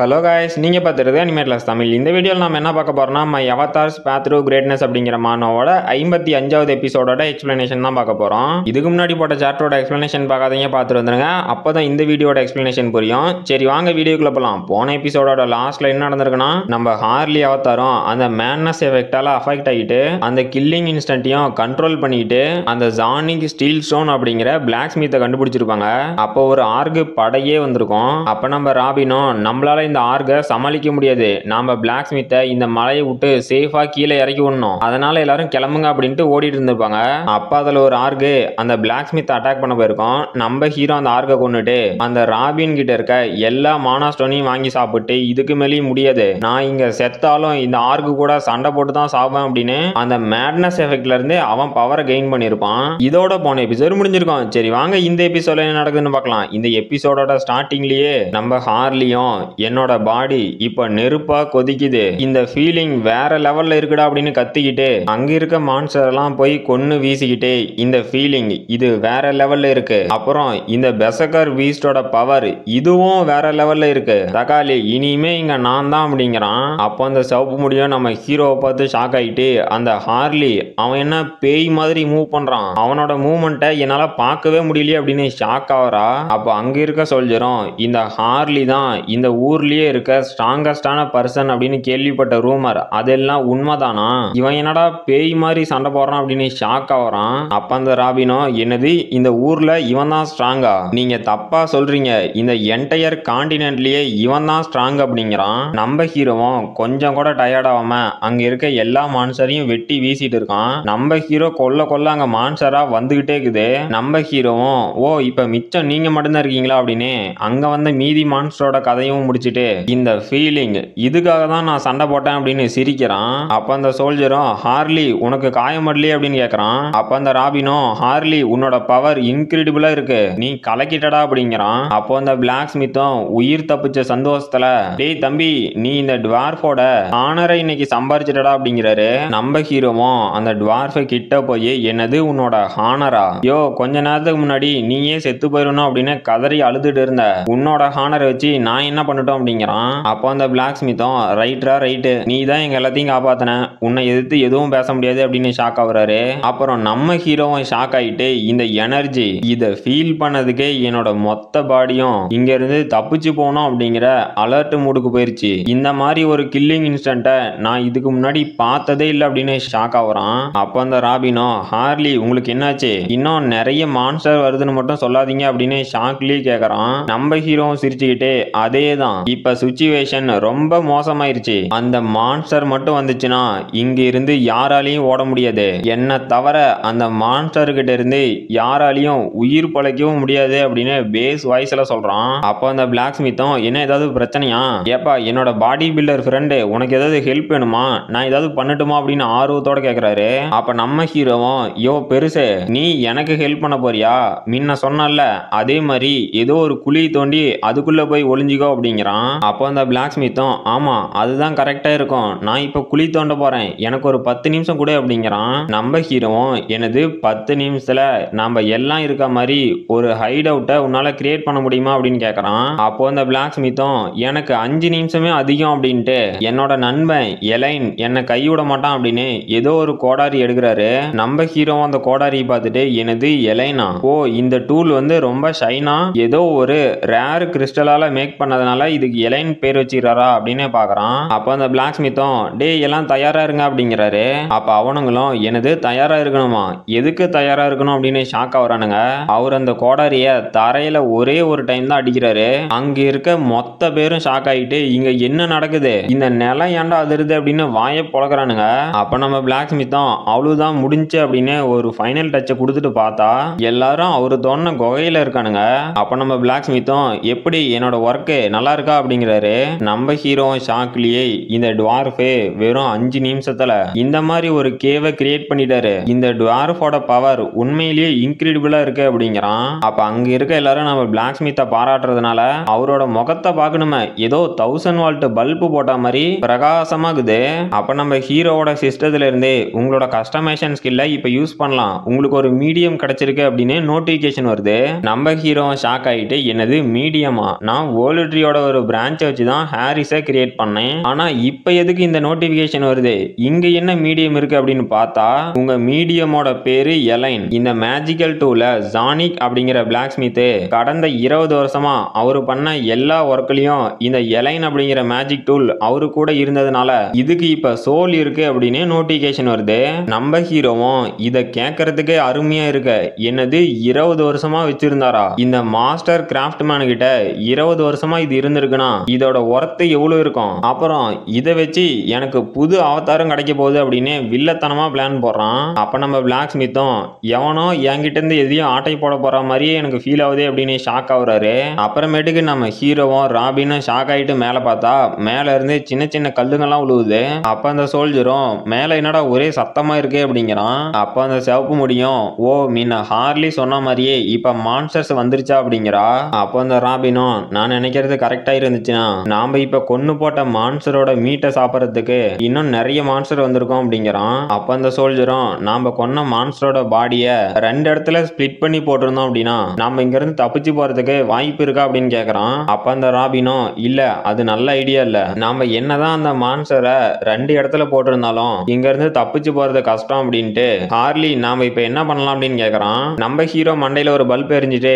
Hello guys, நீங்கள் பார்த்துருது அனிமேட்லஸ் தமிழ். இந்த வீடியோவில் நம்ம என்ன பார்க்க போகிறோம்னா, my avatars path through greatness அப்படிங்கிற மானோட 55வது எபிசோடோட எக்ஸ்ப்ளனேஷன் தான் பார்க்க போகிறோம். இதுக்கு முன்னாடி போட்ட சாப்டரோட எக்ஸ்ப்ளனேஷன் பார்க்காதீங்க, பார்த்துட்டு வந்துருங்க. அப்போ தான் இந்த வீடியோட எக்ஸ்ப்ளனேஷன் புரியும். சரி வாங்க வீடியோக்குள்ளே போகலாம். போன எபிசோடோட லாஸ்ட்டில் என்ன நடந்திருக்குன்னா, நம்ம ஹார்லி அவதாரம் அந்த மேட்னஸ் எஃபெக்டால் அஃபெக்ட் ஆகிட்டு அந்த கில்லிங் இன்ஸ்டன்ட்டையும் கண்ட்ரோல் பண்ணிட்டு அந்த ஜானிக் ஸ்டீல் ஸ்டோன் அப்படிங்கிற பிளாக் ஸ்மித்தை கண்டுபிடிச்சிருப்பாங்க. அப்போ ஒரு ஆர்கு படையே வந்திருக்கும். அப்போ நம்ம ராபினும் நம்மளால இந்த ஆர்கை சமாளிக்க முடியாது, நாம பிளாக் ஸ்மித்தை இந்த மலையை விட்டு சேஃபா கீழே இறக்கி விடணும், அதனால எல்லாரும் கிளம்புங்க அப்படின்ட்டு ஓடிட்டு இருந்திருப்பாங்க. அப்ப அதுல ஒரு ஆர்கு அந்த பிளாக் ஸ்மித்தை அட்டாக் பண்ண போயிருக்கோம். நம்ம ஹீரோ அந்த ஆர்கை கொண்டுட்டு அந்த ராபின் கிட்ட இருக்க எல்லா மானா ஸ்டோனையும் வாங்கி சாப்பிட்டு இதுக்கு மேலேயும் முடியாது, நான் இங்க செத்தாலும் இந்த ஆர்கு கூட சண்டை போட்டு தான் சாவேன் அப்படின்னு அந்த மேட்னஸ் எஃபெக்ட்ல இருந்து அவன் பவரை கெயின் பண்ணிருப்பான். இதோட போன எபிசோட் முடிஞ்சிருக்கும். சரி வாங்க இந்த எபிசோட என்ன நடக்குதுன்னு பார்க்கலாம். இந்த எபிசோடோட ஸ்டார்டிங்லயே நம்ம ஹார்லியும் என்னோட பாடி இப்ப நெருப்பா கொதிக்குது, இந்த ஃபீலிங் வேற லெவல்ல இருக்குடா அப்படின்னு கத்திக்கிட்டு அங்க இருக்க மான்ஸ்டர் எல்லாம் போய் கொன்னு வீசிக்கிட்டு இந்த ஃபீலிங் இது வேற லெவல்ல இருக்கு, அப்புறம் இந்த பெசகர் பீஸ்டோட பவர் இதுவும் வேற லெவல்ல இருக்கு, தக்காளி இனிமே இங்க நான் தான் அப்படிங்கிறான். அப்போ அந்த சிவப்பு முடியும் நம்ம ஹீரோவை பார்த்து ஷாக் ஆயிட்டு அந்த ஹார்லி அவன் என்ன பேய் மாதிரி மூவ் பண்றான், அவனோட மூவ்மெண்ட்டை என்னால பார்க்கவே முடியலையே அப்படின்னு ஷாக் ஆவரா. அப்போ அங்க இருக்க சோல்ஜரும் இந்த ஹார்லி தான் இந்த ஊர்லயே இருக்க ஸ்ட்ராங்கஸ்டான பர்சன் அப்படின்னு கேள்விப்பட்ட ரூமர் அதெல்லாம் உண்மைதானா, இவன் என்னடா பேய் மாதிரி சண்டை போடுறான் அப்படின்னு ஷாக் ஆகிறான். அப்ப அந்த ராபினோ என்னது இந்த ஊர்ல இவன் தான் ஸ்ட்ராங்கா, நீங்க தப்பா சொல்றீங்க, இந்த என்டையர் காண்டினென்ட்லயே இவன் தான் ஸ்ட்ராங் அப்படிங்கிறான். நம்ம ஹீரோவும் கொஞ்சம் கூட டயர்ட் ஆகாம அங்க இருக்க எல்லா மான்சரையும் வெட்டி வீசிட்டு இருக்கான். நம்ம ஹீரோ கொல்ல அங்க மான்சரா வந்துகிட்டே இருக்குது. நம்ம ஹீரோவும் ஓ இப்ப மிச்சம் நீங்க மட்டும்தான் இருக்கீங்களா அப்படின்னு அங்க வந்த மீதி மான்ஸ்டரோட கதையும் முடிச்சுட்டு இந்த ஃபீலிங் இதுக்காக தான் நான் சண்டை போட்டேன் அப்படின்னு சிரிக்கிறான். அப்ப அந்த சோல்ஜரும் ஹார்லி உனக்கு காயமடலையே அப்படின்னு கேட்கறான். அப்ப அந்த ராபினோ ஹார்லி உன்னோட பவர் இன்கிரெடிபிளா இருக்கு, நீ கலக்கிட்டடா அப்படிங்கிறான். அப்போ அந்த பிளாக் ஸ்மித்தும் உயிர் தப்பிச்ச சந்தோஷத்துல டேய் தம்பி நீ இந்த டுவார்ஃபோட ஆனரை இன்னைக்கு சம்பாரிச்சிட்டடா அப்படிங்கிறாரு. நம்ம ஹீரோவும் அந்த டுவார்ஃபை கிட்ட போய் என்னது உன்னோட ஹானரா, யோ கொஞ்ச நேரத்துக்கு முன்னாடி நீயே செத்து போயிடணும் அப்படின்னு கதறி அழுதுட்டு இருந்த, உன்னோட ஹானரை வச்சு நான் என்ன பண்ணட்டும் அப்படிங்கிறான். அப்போ அந்த பிளாக் ஸ்மித்தும் ரைட்டா ரைட்டு, நீ தான் எங்க எல்லாத்தையும் காப்பாத்தின, உன்னை எதிர்த்து எதுவும் பேச முடியாது அப்படின்னு ஷாக் ஆகுறாரு. அப்புறம் நம்ம ஹீரோவும் ஷாக் ஆயிட்டு இந்த எனர்ஜி இதை ஃபீல் பண்ணதுக்கே என்னோட மொத்த பாடியும் இங்க இருந்து தப்பிச்சு போகணும் அப்படிங்கிற அலர்ட் மூடுக்கு போயிருச்சு, இந்த மாதிரி ஒரு கில்லிங் இன்ஸ்டன்ட்டை நான் இதுக்கு முன்னாடி பார்த்ததே இல்லை அப்படின்னு ஷாக் ஆகுறான். அப்போ அந்த ராபினோ ஹார்லி உங்களுக்கு என்னாச்சு, இன்னும் நிறைய மான்ஸ்டர் வருதுன்னு மட்டும் சொல்லாதீங்க அப்படின்னு ஷாக்லயே கேட்கறான். நம்ம ஹீரோவும் சிரிச்சுக்கிட்டே அதே தான், இப்ப சிச்சுவேஷன் ரொம்ப மோசமாயிருச்சு, அந்த மான்ஸ்டர் மட்டும் வந்துச்சுன்னா இங்க இருந்து யாராலையும் ஓட முடியாது, என்ன தவிர அந்த மான்ஸ்டர் கிட்ட இருந்து யாராலையும் உயிர் பழைக்கவும் முடியாது அப்படின்னு பேஸ் வாய்ஸ்ல சொல்றான். அப்போ அந்த பிளாக் ஸ்மித்தும் என்ன ஏதாவது பிரச்சனையா, ஏப்பா என்னோட பாடி பில்டர் ஃப்ரெண்டு உனக்கு ஏதாவது ஹெல்ப் வேணுமா, நான் ஏதாவது பண்ணட்டுமா அப்படின்னு ஆர்வத்தோட கேட்கிறாரு. அப்ப நம்ம ஹீரோவும் யோ பெருசு நீ எனக்கு ஹெல்ப் பண்ண போறியா, முன்ன சொன்னல அதே மாதிரி ஏதோ ஒரு குழி தோண்டி அதுக்குள்ள போய் ஒளிஞ்சிக்கோ அப்படிங்கிறான். அப்போ அந்த பிளாக் ஸ்மித்தும் ஆமா அதுதான் கரெக்டா இருக்கும், நான் இப்ப குழி தோண்ட போறேன், எனக்கு ஒரு 10 நிமிஷம் கூட அப்படிங்கிறான். நம்ம ஹீரோவும் எனது 10 நிமிஷத்துல நம்ம எல்லாம் இருக்க மாதிரி ஒரு ஹைட் அவுட்டை உன்னால கிரியேட் பண்ண முடியுமா அப்படின்னு கேட்கறான். அப்போ அந்த பிளாக் ஸ்மித்தும் எனக்கு 5 நிமிஷமே அதிகம் அப்படின்ட்டு என்னோட நண்பன் எலைன் என்னை கைவிட மாட்டான் அப்படின்னு ஏதோ ஒரு கோடாரி எடுக்கிறாரு. நம்ம ஹீரோவும் அந்த கோடாரி பார்த்துட்டு எனது எலைனா, ஓ இந்த டூல் வந்து ரொம்ப ஷைனா ஏதோ ஒரு ரேர் கிறிஸ்டலால மேக் பண்ணதுனால இதுக்கு எலைன் பேர் வச்சிருக்காரா அப்படின்னு பாக்குறான். அப்ப அந்த பிளாக் ஸ்மித்தும் டே எல்லாம் தயாரா இருங்க அப்படிங்கிறாரு. அப்ப அவனுங்களும் எனது தயாரா இருக்கணுமா, எதுக்கு தயாரா இருக்கணும் அப்படின்னு ஷாக் ஆகுறானுங்க. அவர் அந்த கோடாரிய தரையில ஒரே ஒரு டைம் தான் அடிக்கிறாரு. அங்க இருக்க மொத்த பேரும் ஷாக் ஆயிட்டு இங்க என்ன நடக்குது, இந்த நிலம் ஏன்டா அதிருது அப்படின்னு வாயை பொழக்கிறானுங்க. அப்ப நம்ம பிளாக் ஸ்மித்தும் அவ்வளவுதான் முடிஞ்சு அப்படின்னு ஒரு ஃபைனல் டச்சை கொடுத்துட்டு பார்த்தா எல்லாரும் அவரு தோணுன குகையில இருக்கானுங்க. அப்ப நம்ம பிளாக் ஸ்மித்தும் எப்படி என்னோட ஒர்க்கு நல்லா இருக்கா அப்படிங்கிறாரு. நம்ம ஹீரோ ஷாக்லயே இந்த டுவார்ஃபே வெறும் 5 நிமிஷத்துல இந்த மாதிரி ஒரு கேவை கிரியேட் பண்ணிட்டாரு, இந்த டுவார்ஃபோட பவர் உண்மையிலேயே இன்கிரெடிபிளா இருக்கு அப்படிங்கிறான். அப்ப அங்க இருக்க எல்லாரும் நம்ம பிளாக் ஸ்மித்தை பாராட்டுறதுனால அவரோட முகத்தை பார்க்கணுமே ஏதோ 1000 வால்ட் பல்பு போட்ட மாதிரி பிரகாசமாகுது. அப்ப நம்ம ஹீரோவோட சிஸ்டத்துல இருந்து உங்களோட கஸ்டமைசேஷன் ஸ்கில்ல இப்ப யூஸ் பண்ணலாம், உங்களுக்கு ஒரு மீடியம் கிடைச்சிருக்கு அப்படின்னு நோட்டிபிகேஷன் வருது. நம்ம ஹீரோ ஷாக் ஆயிட்டு என்னது மீடியமா, நான் வேர்ல்ட் ட்ரீயோட ஒரு பிரான்ச்சை வச்சு தான் ஹாரிஸை கிரியேட் பண்ணேன். ஆனா இப்போ எதுக்கு இந்த நோட்டிபிகேஷன் வருது, இங்க என்ன மீடியம் இருக்கு அப்படின்னு பார்த்தா உங்க மீடியமோட பேரு எலைன். இந்த மேஜிக்கல் டூல ஜானிக் அப்படிங்கிற பிளாக் ஸ்மித் கடந்த 20 வருஷமா அவரு பண்ண எல்லா ஒர்க்லயும் இந்த எலைன் அப்படிங்கிற மேஜிக் டூல் அவரு கூட இருந்ததுனால இதுக்கு இப்ப சோல் இருக்கு அப்படின்னு நோட்டிபிகேஷன் வருது. நம்ம ஹீரோவும் இத கேட்கறதுக்கே அருமையா இருக்க, என்னது 20 வருஷமா வச்சிருந்தாரா, இந்த மாஸ்டர் கிராஃப்ட்மேன் கிட்ட 20 வருஷமா இது இருந்திருக்குன்னா இதோட ஒர்த்து எவ்வளவு இருக்கும். அப்புறம் இதை வச்சு எனக்கு புது அவதாரம் கிடைக்க போகுது அப்படின்னு வில்லத்தனமா பிளான் போடுறான். அப்ப நம்ம பிளாக் ஸ்மித்தும் எவனோ என்கிட்ட இருந்து எதையும் ஆட்டை போட போற மாதிரியே எனக்கு ஃபீல் ஆகுது அப்படின்னு ஷாக் ஆகுறாரு. அப்புறமேட்டுக்கு நம்ம ஹீரோவும் ராபினும் ஷாக் ஆயிட்டு மேல பார்த்தா மேல இருந்து சின்ன சின்ன கல்லுங்கெல்லாம் விழுவுது. அப்ப அந்த சோல்ஜரும் மேல என்னடா ஒரே சத்தமா இருக்கு அப்படிங்கிறான். அப்ப அந்த சிவப்பு முடியும் ஓ மீன ஹார்லி சொன்ன மாதிரியே இப்ப மான்ஸ்டர்ஸ் வந்துருச்சா அப்படிங்கிறா. அப்போ அந்த ராபினும் நான் நினைக்கிறது கரெக்டா இருந்துச்சுன்னா நாம இப்ப கொன்னு போட்ட மான்ஸ்டரோட மீட்டை சாப்பிடறதுக்கு இன்னும் நிறைய மான்ஸ்டர் வந்திருக்கோம் அப்படிங்கிறான். அப்ப அந்த சோல்ஜரும் நாம கொன்ன மான்ஸ்டரோட பாடிய 2 இடத்துல ஸ்பிளிட் பண்ணி போட்டிருந்தோம் அப்படின்னா நாம இங்க இருந்து தப்பிச்சு போறதுக்கு வாய்ப்பு இருக்கா அப்படின்னு கேக்குறான். அப்ப அந்த ராபினும் இல்ல அது நல்ல ஐடியா இல்ல, நாம என்னதான் அந்த மான்ஸ்டரை 2 இடத்துல போட்டிருந்தாலும் இங்க இருந்து தப்பிச்சு போறது கஷ்டம் அப்படின்ட்டு ஹார்லி நாம இப்ப என்ன பண்ணலாம் அப்படின்னு கேக்குறான். நம்ம ஹீரோ மண்டையில ஒரு பல்ப் எரிஞ்சிட்டு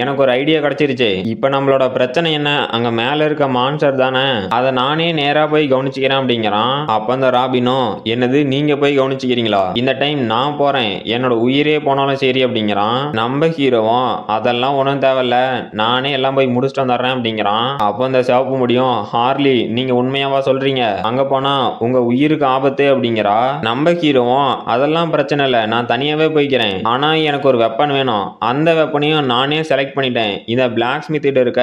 எனக்கு ஒரு ஐடியா கிடைச்சிருச்சு, இப்ப நம்மளோட பிரச்சனை என்ன, அங்க மேல இருக்க மான்ஸ்டர் தானே, அதை நானே நேரா போய் கவனிச்சுக்கிறேன் அப்படிங்கிறான். அப்ப அந்த ராபினும் என்னது நீங்க போய் கவனிச்சுக்கிறீங்களா, இந்த டைம் நான் போறேன், என்னோட உயிரே போனாலும் சரி அப்படிங்கிறான். நம்ம ஹீரோவும் அதெல்லாம் ஒன்றும் தேவையில்ல, நானே எல்லாம் போய் முடிச்சுட்டு வந்துடுறேன் அப்படிங்கிறான். அப்போ அந்த சிவப்பு முடியும் ஹார்லி நீங்க உண்மையாவா சொல்றீங்க, அங்க போனா உங்க உயிருக்கு ஆபத்து அப்படிங்கிறா. நம்ம ஹீரோவும் அதெல்லாம் பிரச்சனை இல்லை, நான் தனியாவே போய்க்கிறேன், ஆனா எனக்கு ஒரு வெப்பன் வேணும், அந்த வெப்பனையும் நானே செலக்ட் பண்ணிட்டேன், இந்த பிளாக் ஸ்மித் இருக்க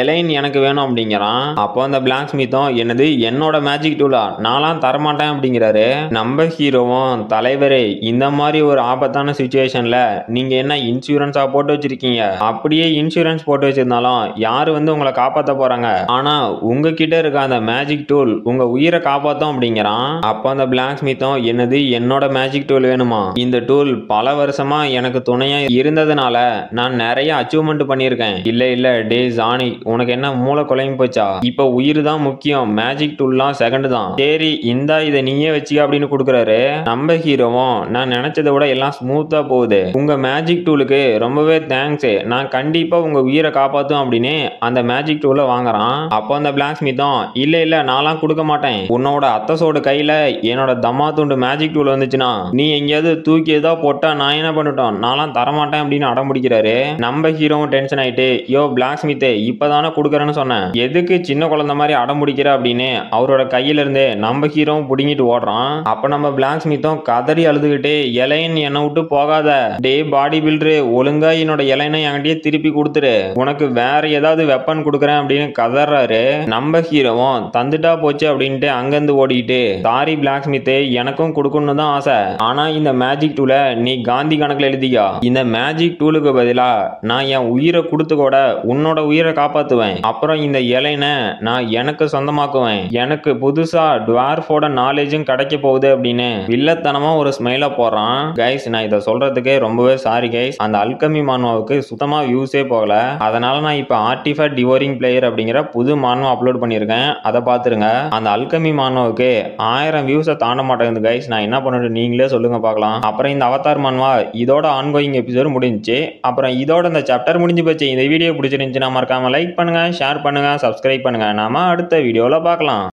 எலைன் எனக்கு வேணும் அப்படிங்கிறான். அப்போ அந்த பிளாக் ஸ்மித்தும் என்னது என்னோட மேஜிக் டூலா, நான்லாம் தரமாட்டேன் அப்படிங்கிறாரு. நம்ம ஹீரோவும் தலைவரே இந்த மாதிரி ஒரு ஆபத்தான சிச்சுவேஷன்ல நீங்க என்ன இன்சூரன்ஸா போட்டு வச்சிருக்கீங்க, அப்படியே இன்சூரன்ஸ் போட்டு வச்சிருந்தாலும் யாரு வந்து உங்களை காப்பாற்ற போறாங்க, ஆனா உங்ககிட்ட இருக்க அந்த மேஜிக் டூல் உங்க உயிரை காப்பாத்தும் அப்படிங்கிறான். அப்போ அந்த பிளாக் ஸ்மித்தும் என்னது என்னோட மேஜிக் டூல் வேணுமா, இந்த டூல் பல வருஷமா எனக்கு துணையா இருந்ததுனால நான் நிறைய அச்சீவ்மெண்ட் பண்ணியிருக்கேன். இல்ல இல்ல டே ஜானி உனக்கு என்ன மூளை குழம்பு போச்சா, இப்ப உயிர் தான் முக்கியம், மேஜிக் டூல்லாம் செகண்ட் தான், சரி இந்தா இதை நீயே வச்சுக்க அப்படின்னு கொடுக்குறாரு. நம்ம ஹீரோவும் நான் நினைச்சதை விட எல்லாம் ஸ்மூத்தா போகுது, உங்க மேஜிக் டூலுக்கு ரொம்பவே தேங்க்ஸ், நான் கண்டிப்பா உங்க உயிரை காப்பாத்தும் அப்படின்னு அந்த மேஜிக் டூலை வாங்குறான். அப்போ அந்த பிளாக் ஸ்மித்தும் இல்ல இல்ல நான்லாம் கொடுக்க மாட்டேன், உன்னோட அத்தசோட கையில என்னோட தம்மா துண்டு மேஜிக் டூல் வந்துச்சுன்னா நீ எங்கேயாவது தூக்கி ஏதோ போட்டா நான் என்ன பண்ணிட்டோம், நான்லாம் தரமாட்டேன் அப்படின்னு அடம் பிடிக்கிறாரு. நம்ம ஹீரோவும் டென்ஷன் ஆயிட்டு யோ பிளாக் ஸ்மித் இப்பதானே கொடுக்குறேன்னு சொன்னேன், எதுக்கு சின்ன குழந்தை மாதிரி அடம் பிடிக்கிற அப்படின்னு அவரோட கையில இருந்து நம்ம ஹீரோவும் புடுங்கிட்டு ஓடுறான். அப்ப நம்ம பிளாக் ஸ்மித்தும் கதறி அழுதுகிட்டு எலைன் என்னை விட்டு போகாத, டே பாடி பில்டரு ஒழுங்கா என்னோட எலைனை என்கிட்டயே திருப்பி கொடுத்துரு, உனக்கு வேற ஏதாவது வெப்பன் கொடுக்குறேன் அப்படின்னு கதறாரு. நம்ம ஹீரோவும் தந்துட்டா போச்சு அப்படின்ட்டு அங்கிருந்து ஓடிட்டு சாரி பிளாக் ஸ்மித் எனக்கும் கொடுக்கணும்னு தான் ஆசை, ஆனா இந்த மேஜிக் டூலை நீ காந்தி கணக்குல எழுதிக்கா, இந்த மேஜிக் டூலுக்கு பதிலா நான் என் உயிரை கொடுத்து கூட உன்னோட உயிரை காப்பாத்துவேன், அப்புறம் இந்த இலைனை நான் எனக்கு சொந்தமாக்குவேன், எனக்கு புதுசா டுவார்ஃபோட நாலேஜும் கிடைக்க போகுது அப்படின்னு வில்லத்தனமா ஒரு ஸ்மைல போடுறான். கைஸ் நான் இதை சொல்றதுக்கு ரொம்பவே சாரி கைஸ், அந்த அல்கமி மான்வாவுக்கு சுத்தமா வியூஸே போகல, அதனால நான் இப்போ ஆர்டிஃபேக்ட் டிவோரிங் பிளேயர் அப்படிங்கிற புது மான்வா அப்லோட் பண்ணியிருக்கேன், அதை பார்த்துருங்க. அந்த அல்கமி மான்வாவுக்கு 1000 வியூஸை தாண்ட மாட்டேங்குது கைஸ், நான் என்ன பண்ணணும் நீங்களே சொல்லுங்க பார்க்கலாம். அப்புறம் இந்த அவதார் மான்வா இதோட ஆன்கோயிங் எபிசோட் முடிஞ்சு, அப்புறம் இதோட இந்த சாப்டர் முடிஞ்சு போச்சு. இந்த வீடியோ பிடிச்சிருந்துச்சுன்னா மறக்காம லைக் பண்ணுங்க, ஷேர் பண்ணுங்க, சப்ஸ்கிரைப் பண்ணுங்க. நாம அடுத்த வீடியோல பார்க்கலாம்.